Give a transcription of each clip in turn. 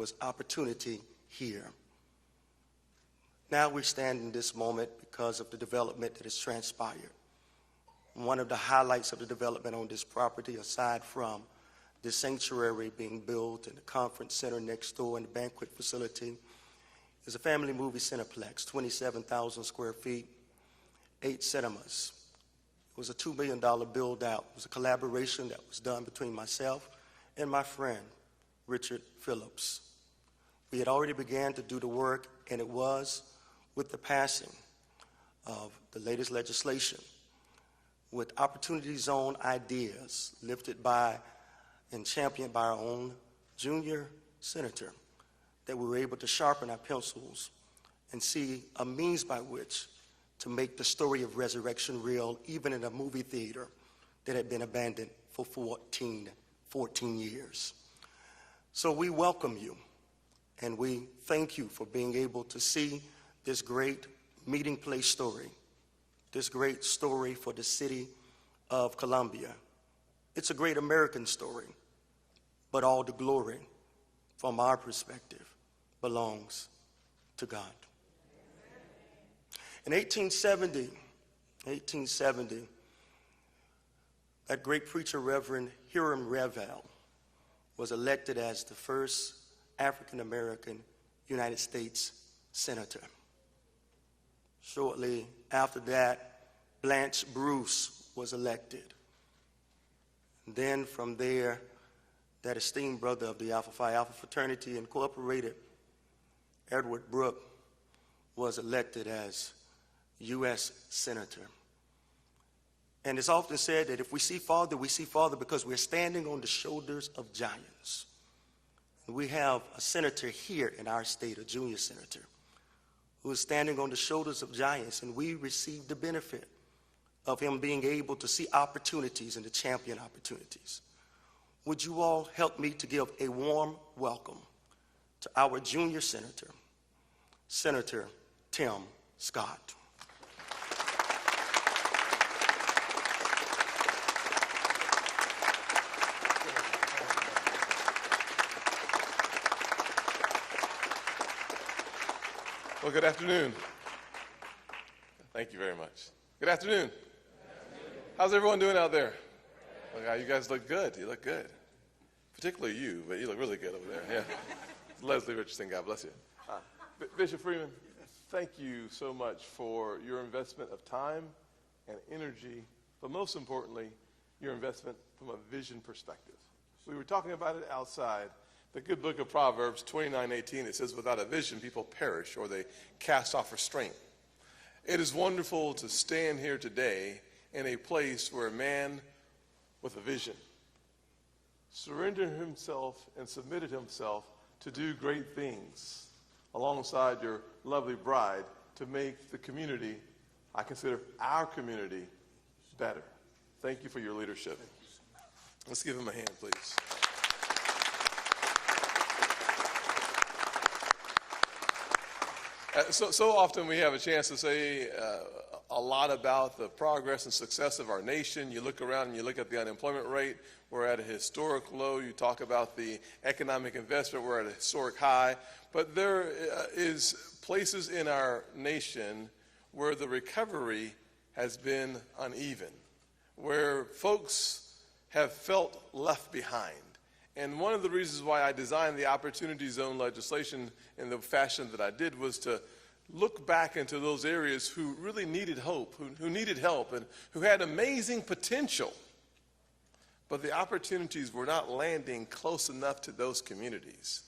was opportunity here. Now we stand in this moment because of the development that has transpired. One of the highlights of the development on this property, aside from the sanctuary being built and the conference center next door and the banquet facility, is a family movie cineplex, 27,000 square feet, 8 cinemas. It was a $2 million build-out. It was a collaboration that was done between myself and my friend, Richard Phillips. We had already began to do the work, and it was with the passing of the latest legislation, with opportunity zone ideas lifted by and championed by our own junior senator, that we were able to sharpen our pencils and see a means by which to make the story of resurrection real, even in a movie theater that had been abandoned for 14 years. So we welcome you, and we thank you for being able to see this great meeting place story, this great story for the city of Columbia. It's a great American story, but all the glory, from our perspective, belongs to God. In 1870, that great preacher, Reverend Hiram Revel, was elected as the first African-American United States senator. Shortly after that, Blanche Bruce was elected. And then from there, that esteemed brother of the Alpha Phi Alpha Fraternity Incorporated, Edward Brooke, was elected as U.S. Senator. And it's often said that if we see farther because we're standing on the shoulders of giants. We have a senator here in our state, a junior senator, who is standing on the shoulders of giants, and we receive the benefit of him being able to see opportunities and to champion opportunities. Would you all help me to give a warm welcome to our junior senator, Senator Tim Scott. Well, good afternoon. Thank you very much. Good afternoon. How's everyone doing out there? Okay, you guys look good. You look good. Particularly you, but you look really good over there. Yeah. Leslie Richardson, God bless you. Bishop Freeman, thank you so much for your investment of time and energy, but most importantly, your investment from a vision perspective. We were talking about it outside. The good book of Proverbs 29:18, it says, without a vision, people perish, or they cast off restraint. It is wonderful to stand here today in a place where a man with a vision surrendered himself and submitted himself to do great things alongside your lovely bride to make the community, I consider our community, better. Thank you for your leadership. Let's give him a hand, please. So often we have a chance to say a lot about the progress and success of our nation. You look around and you look at the unemployment rate. We're at a historic low. You talk about the economic investment. We're at a historic high. But there is places in our nation where the recovery has been uneven, where folks have felt left behind. And one of the reasons why I designed the Opportunity Zone legislation in the fashion that I did was to look back into those areas who really needed hope, who needed help, and who had amazing potential. But the opportunities were not landing close enough to those communities.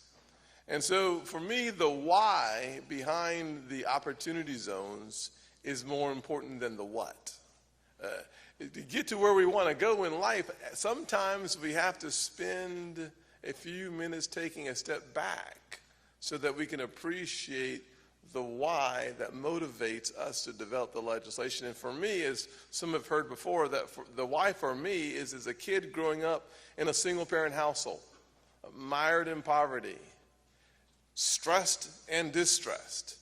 And so for me, the why behind the Opportunity Zones is more important than the what. To get to where we want to go in life, sometimes we have to spend a few minutes taking a step back so that we can appreciate the why that motivates us to develop the legislation. And for me, as some have heard before, the why for me is as a kid growing up in a single-parent household, mired in poverty, stressed and distressed,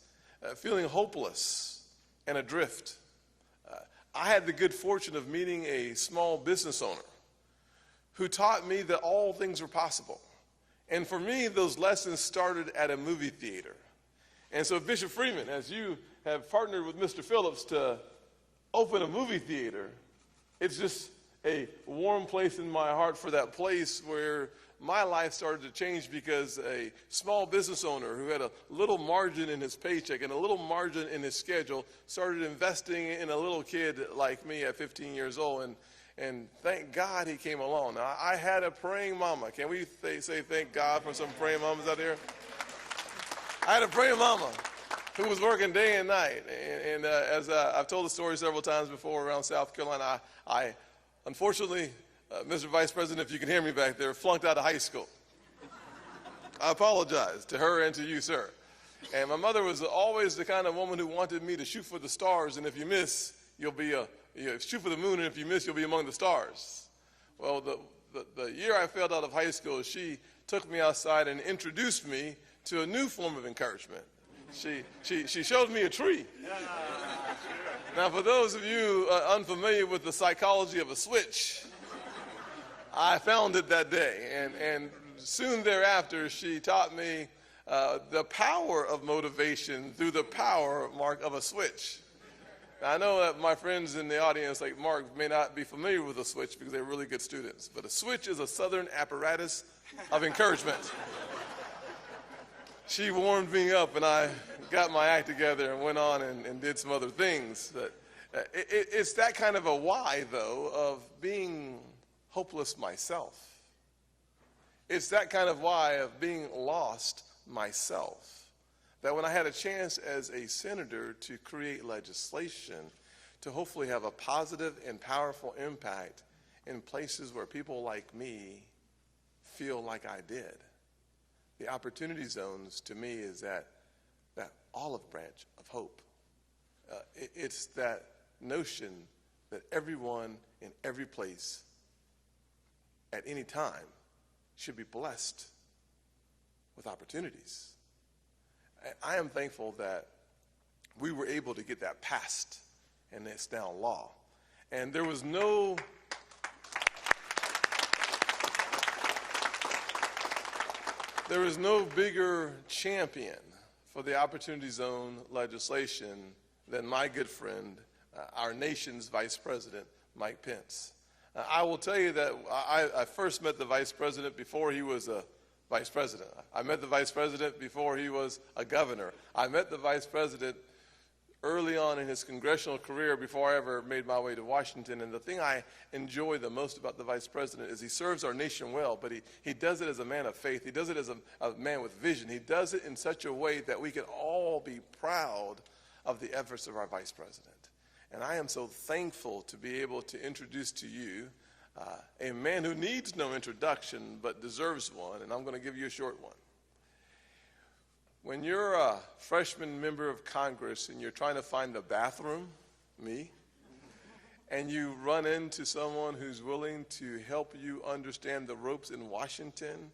feeling hopeless and adrift. I had the good fortune of meeting a small business owner who taught me that all things were possible. And for me, those lessons started at a movie theater. And so Bishop Freeman, as you have partnered with Mr. Phillips to open a movie theater, it's just a warm place in my heart for that place where my life started to change, because a small business owner who had a little margin in his paycheck and a little margin in his schedule started investing in a little kid like me at 15 years old. And thank God he came along. Now, I had a praying mama. Can we say thank God for some praying mamas out there? I had a praying mama who was working day and night. And as I've told the story several times before around South Carolina, I unfortunately, Mr. Vice President, if you can hear me back there, flunked out of high school. I apologize to her and to you, sir. And my mother was always the kind of woman who wanted me to shoot for the stars, and if you miss, you'll be shoot for the moon, and if you miss, you'll be among the stars. Well, the year I failed out of high school, she took me outside and introduced me to a new form of encouragement. She showed me a tree. Now, for those of you unfamiliar with the psychology of a switch, I found it that day, and soon thereafter, she taught me the power of motivation through the power, Mark, of a switch. Now, I know that my friends in the audience, like Mark, may not be familiar with a switch because they're really good students, but a switch is a southern apparatus of encouragement. She warmed me up, and I got my act together and went on and did some other things. But it's that kind of a why, though, of being hopeless myself. It's that kind of why of being lost myself, that when I had a chance as a senator to create legislation to hopefully have a positive and powerful impact in places where people like me feel like I did. The opportunity zones, to me, is that olive branch of hope. It's that notion that everyone in every place at any time should be blessed with opportunities. I am thankful that we were able to get that passed, and it's now law. And there was no bigger champion for the Opportunity Zone legislation than my good friend, our nation's Vice President, Mike Pence. I will tell you that I first met the Vice President before he was a Vice President. I met the Vice President before he was a governor. I met the Vice President early on in his congressional career before I ever made my way to Washington. And the thing I enjoy the most about the Vice President is he serves our nation well, but he does it as a man of faith. He does it as a man with vision. He does it in such a way that we can all be proud of the efforts of our Vice President. And I am so thankful to be able to introduce to you a man who needs no introduction but deserves one, and I'm going to give you a short one. When you're a freshman member of Congress and you're trying to find the bathroom, me, and you run into someone who's willing to help you understand the ropes in Washington,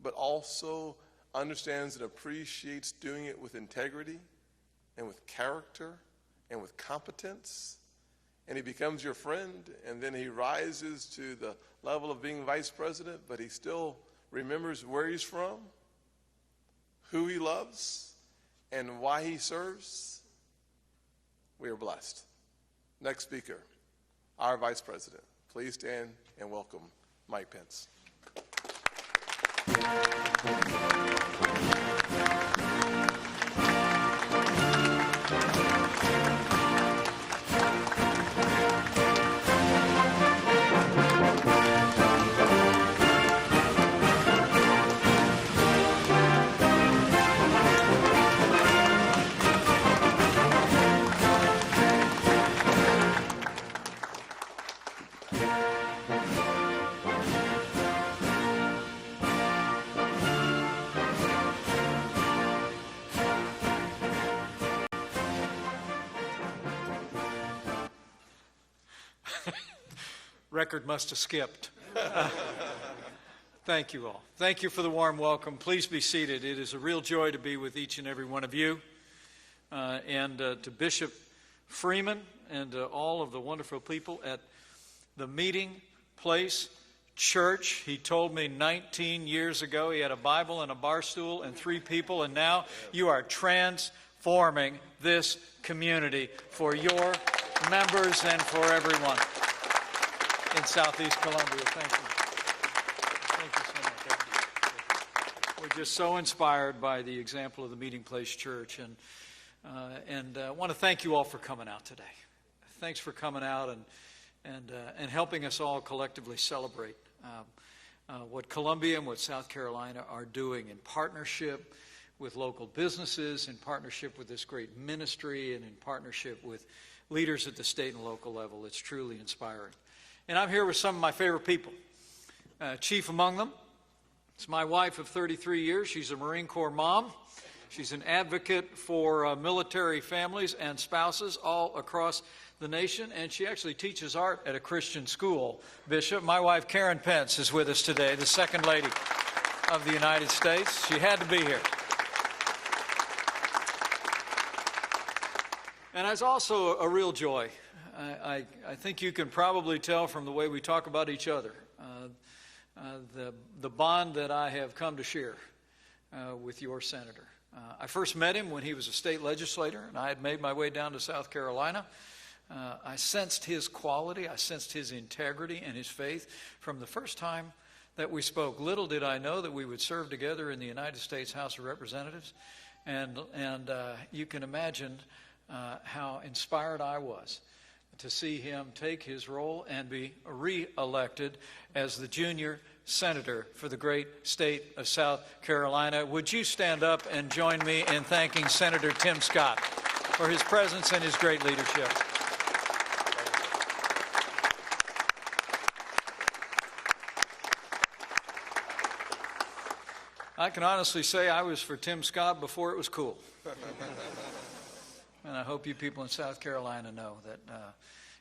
but also understands and appreciates doing it with integrity and with character and with competence, and he becomes your friend, and then he rises to the level of being vice president, but he still remembers where he's from, who he loves, and why he serves, we are blessed. Next speaker, our Vice President. Please stand and welcome Mike Pence. Record must have skipped. Thank you all. Thank you for the warm welcome. Please be seated. It is a real joy to be with each and every one of you. And to Bishop Freeman and all of the wonderful people at the meeting place, church. He told me 19 years ago he had a Bible and a bar stool and 3 people, and now you are transforming this community for your members and for everyone in Southeast Columbia. Thank you. Thank you so much. We're just so inspired by the example of the Meeting Place Church, and I want to thank you all for coming out today. Thanks for coming out and helping us all collectively celebrate what Columbia and what South Carolina are doing in partnership with local businesses, in partnership with this great ministry, and in partnership with leaders at the state and local level. It's truly inspiring. And I'm here with some of my favorite people. Chief among them, it's my wife of 33 years. She's a Marine Corps mom. She's an advocate for military families and spouses all across the nation, and she actually teaches art at a Christian school. Bishop, my wife Karen Pence is with us today, the Second Lady of the United States. She had to be here. And it's also a real joy. I think you can probably tell from the way we talk about each other, the bond that I have come to share with your senator. I first met him when he was a state legislator, and I had made my way down to South Carolina. I sensed his quality, I sensed his integrity and his faith from the first time that we spoke. Little did I know that we would serve together in the United States House of Representatives, and you can imagine how inspired I was to see him take his role and be re-elected as the junior senator for the great state of South Carolina. Would you stand up and join me in thanking Senator Tim Scott for his presence and his great leadership? I can honestly say I was for Tim Scott before it was cool. And I hope you people in South Carolina know that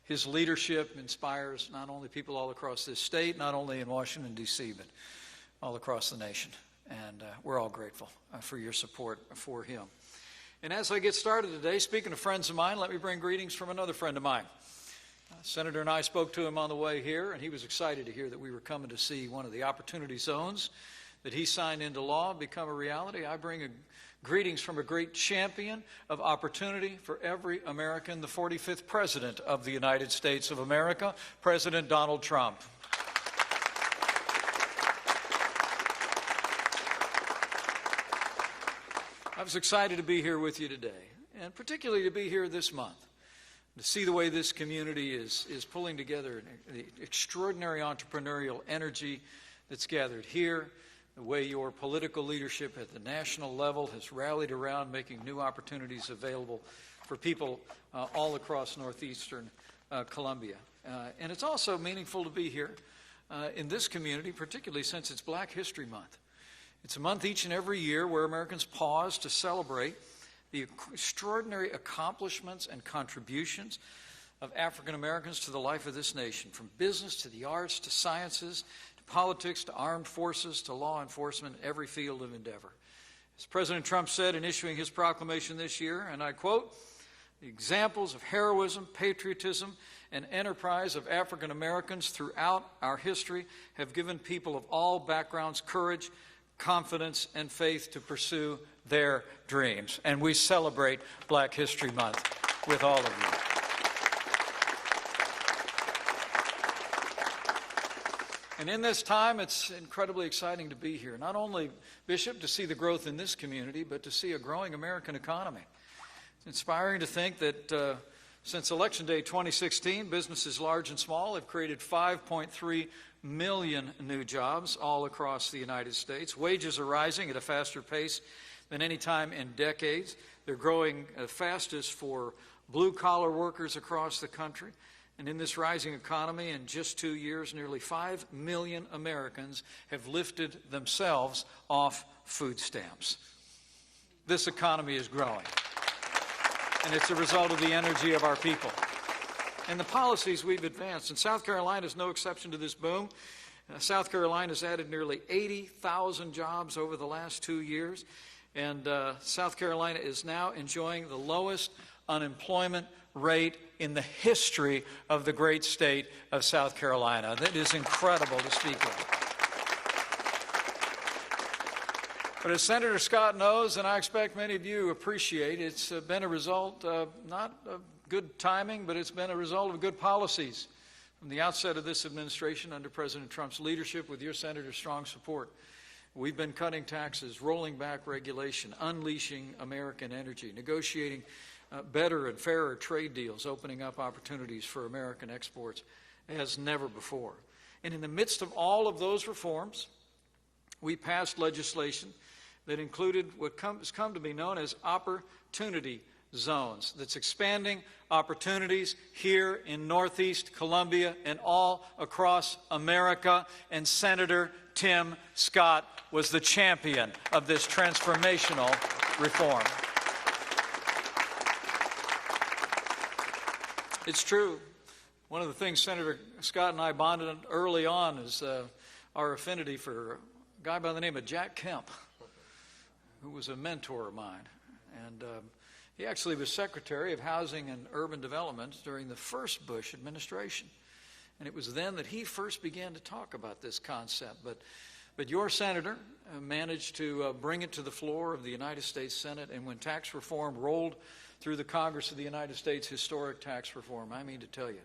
his leadership inspires not only people all across this state, not only in Washington, D.C., but all across the nation. And we're all grateful for your support for him. And as I get started today, speaking of friends of mine, let me bring greetings from another friend of mine. Senator and I spoke to him on the way here, and he was excited to hear that we were coming to see one of the opportunity zones that he signed into law become a reality. I bring greetings from a great champion of opportunity for every American, the 45th President of the United States of America, President Donald Trump. I was excited to be here with you today, and particularly to be here this month, to see the way this community is pulling together the extraordinary entrepreneurial energy that's gathered here, the way your political leadership at the national level has rallied around making new opportunities available for people all across northeastern Columbia. And it's also meaningful to be here in this community, particularly since it's Black History Month. It's a month each and every year where Americans pause to celebrate the extraordinary accomplishments and contributions of African Americans to the life of this nation, from business to the arts to sciences, politics, to armed forces, to law enforcement, every field of endeavor. As President Trump said in issuing his proclamation this year, and I quote, "The examples of heroism, patriotism, and enterprise of African Americans throughout our history have given people of all backgrounds courage, confidence, and faith to pursue their dreams." And we celebrate Black History Month with all of you. And in this time, it's incredibly exciting to be here. Not only, Bishop, to see the growth in this community, but to see a growing American economy. It's inspiring to think that since Election Day 2016, businesses large and small have created 5.3 million new jobs all across the United States. Wages are rising at a faster pace than any time in decades. They're growing fastest for blue-collar workers across the country. And in this rising economy, in just 2 years, nearly 5 million Americans have lifted themselves off food stamps. This economy is growing, and it's a result of the energy of our people and the policies we've advanced. And South Carolina is no exception to this boom. South Carolina has added nearly 80,000 jobs over the last 2 years, and South Carolina is now enjoying the lowest unemployment rate in the history of the great state of South Carolina. That is incredible to speak of. But as Senator Scott knows, and I expect many of you appreciate, it's been a result not of good timing, but it's been a result of good policies. From the outset of this administration under President Trump's leadership, with your Senator's strong support, we've been cutting taxes, rolling back regulation, unleashing American energy, negotiating better and fairer trade deals, opening up opportunities for American exports as never before. And in the midst of all of those reforms, we passed legislation that included what has come to be known as opportunity zones, that's expanding opportunities here in Northeast Columbia and all across America. And Senator Tim Scott was the champion of this transformational reform. It's true. One of the things Senator Scott and I bonded early on is our affinity for a guy by the name of Jack Kemp, who was a mentor of mine. And he actually was Secretary of Housing and Urban Development during the first Bush administration. And it was then that he first began to talk about this concept. But your senator managed to bring it to the floor of the United States Senate, and when tax reform rolled through the Congress of the United States, historic tax reform, I mean to tell you,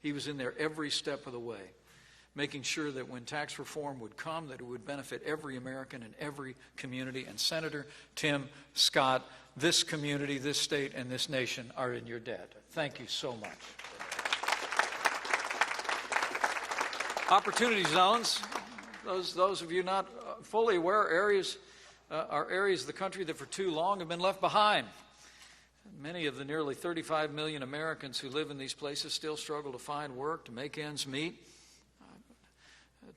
he was in there every step of the way, making sure that when tax reform would come, that it would benefit every American and every community. And Senator Tim Scott, this community, this state, and this nation are in your debt. Thank you so much. Opportunity zones, those of you not fully aware, are areas of the country that for too long have been left behind. Many of the nearly 35 million Americans who live in these places still struggle to find work, to make ends meet.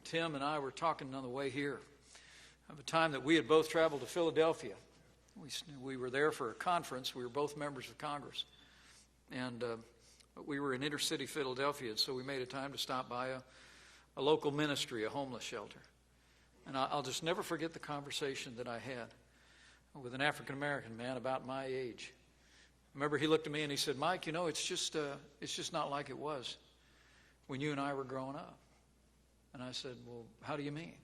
Tim and I were talking on the way here of a time that we had both traveled to Philadelphia. We were there for a conference. We were both members of Congress. And we were in inner-city Philadelphia, so we made a time to stop by a local ministry, a homeless shelter. And I'll just never forget the conversation that I had with an African-American man about my age. I remember he looked at me and he said, "Mike, you know, it's just not like it was when you and I were growing up." And I said, "Well, how do you mean?"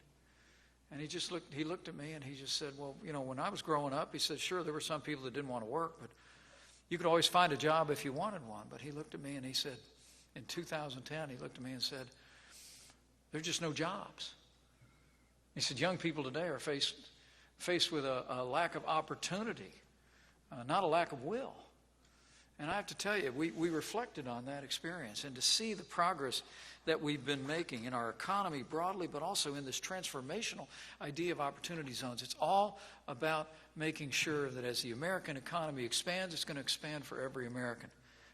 And he looked at me and he just said, "Well, you know, when I was growing up," he said, "sure, there were some people that didn't want to work, but you could always find a job if you wanted one." But he looked at me and he said, in 2010, he looked at me and said, "There's just no jobs." He said, "Young people today are faced with a lack of opportunity, not a lack of will." And I have to tell you, we reflected on that experience, and to see the progress that we've been making in our economy broadly, but also in this transformational idea of opportunity zones. It's all about making sure that as the American economy expands, it's going to expand for every American.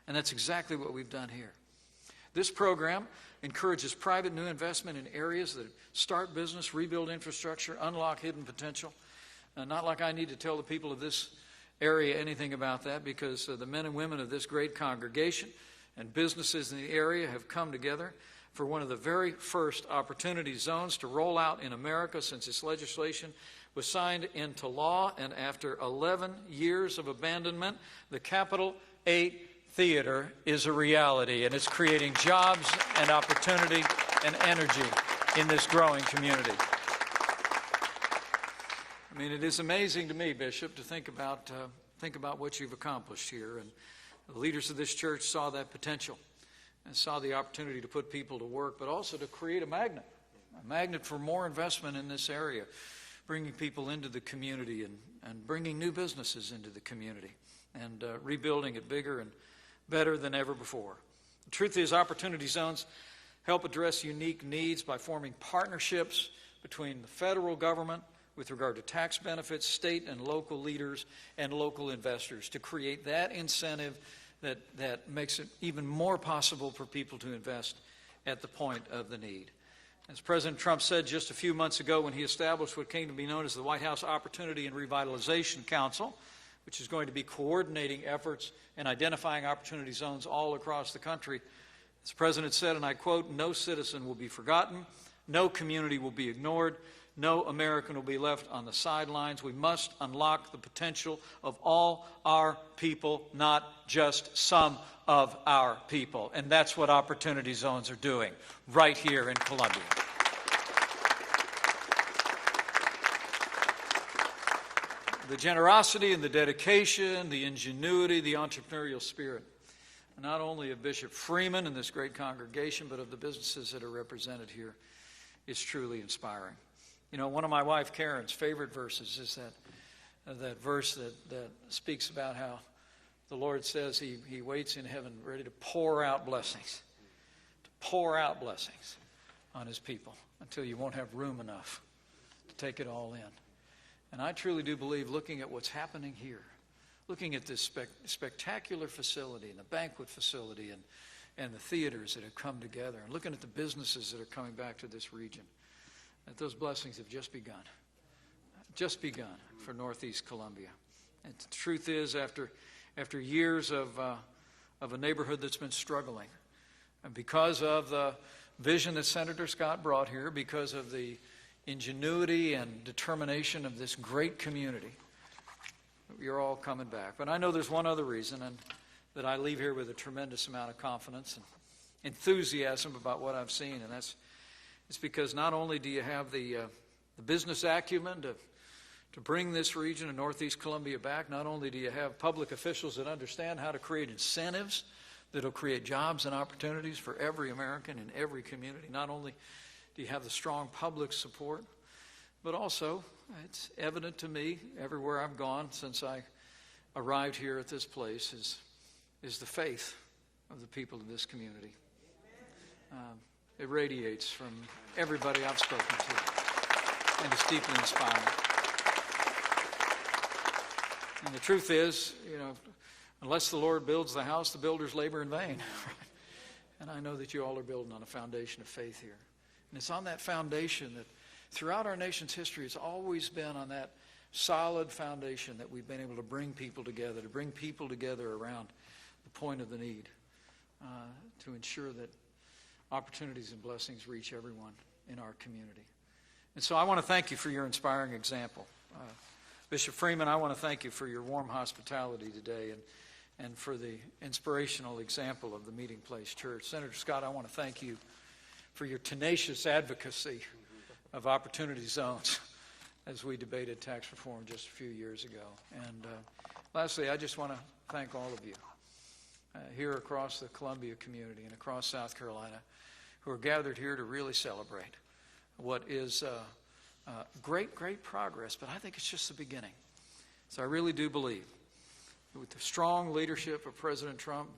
And that's exactly what we've done here. This program encourages private new investment in areas that start business, rebuild infrastructure, unlock hidden potential. Not like I need to tell the people of this area anything about that, because the men and women of this great congregation and businesses in the area have come together for one of the very first opportunity zones to roll out in America since this legislation was signed into law. And after 11 years of abandonment, the Capitol 8 Theater is a reality, and it's creating jobs and opportunity and energy in this growing community. I mean, it is amazing to me, Bishop, to think about what you've accomplished here. And the leaders of this church saw that potential and saw the opportunity to put people to work, but also to create a magnet for more investment in this area, bringing people into the community and bringing new businesses into the community and rebuilding it bigger and better than ever before. The truth is, opportunity zones help address unique needs by forming partnerships between the federal government with regard to tax benefits, state and local leaders, and local investors to create that incentive that makes it even more possible for people to invest at the point of the need. As President Trump said just a few months ago when he established what came to be known as the White House Opportunity and Revitalization Council, which is going to be coordinating efforts and identifying opportunity zones all across the country, as the President said, and I quote, "No citizen will be forgotten, no community will be ignored, No American will be left on the sidelines. We must unlock the potential of all our people, not just some of our people. And that's what Opportunity Zones are doing right here in Columbia. The generosity and the dedication, the ingenuity, the entrepreneurial spirit, not only of Bishop Freeman and this great congregation, but of the businesses that are represented here, is truly inspiring. You know, one of my wife Karen's favorite verses is that verse that speaks about how the Lord says he waits in heaven ready to pour out blessings on his people until you won't have room enough to take it all in. And I truly do believe, looking at what's happening here, looking at this spectacular facility and the banquet facility and the theaters that have come together, and looking at the businesses that are coming back to this region, that those blessings have just begun for Northeast Columbia. And the truth is, after years of a neighborhood that's been struggling, and because of the vision that Senator Scott brought here, because of the ingenuity and determination of this great community, you're all coming back. But I know there's one other reason, and that I leave here with a tremendous amount of confidence and enthusiasm about what I've seen, and it's because not only do you have the business acumen to bring this region of Northeast Columbia back, not only do you have public officials that understand how to create incentives that will create jobs and opportunities for every American in every community, not only do you have the strong public support, but also it's evident to me everywhere I've gone since I arrived here at this place is the faith of the people of this community. It radiates from everybody I've spoken to, and it's deeply inspiring. And the truth is, you know, unless the Lord builds the house, the builders labor in vain. And I know that you all are building on a foundation of faith here. And it's on that foundation that throughout our nation's history, it's always been on that solid foundation that we've been able to bring people together around the point of the need, to ensure that opportunities and blessings reach everyone in our community. And so I want to thank you for your inspiring example. Bishop Freeman, I want to thank you for your warm hospitality today and for the inspirational example of the Meeting Place Church. Senator Scott, I want to thank you for your tenacious advocacy of Opportunity Zones as we debated tax reform just a few years ago. And lastly, I just want to thank all of you here across the Columbia community and across South Carolina who are gathered here to really celebrate what is great progress, but I think it's just the beginning. So I really do believe that with the strong leadership of President Trump,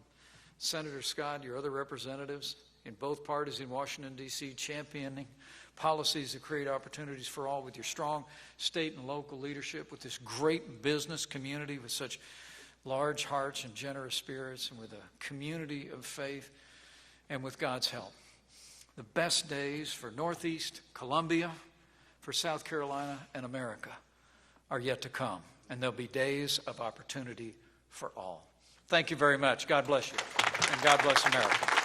Senator Scott, your other representatives in both parties in Washington, D.C., championing policies that create opportunities for all, with your strong state and local leadership, with this great business community with such large hearts and generous spirits, and with a community of faith, and with God's help. The best days for Northeast Columbia, for South Carolina, and America are yet to come, and there'll be days of opportunity for all. Thank you very much. God bless you, and God bless America.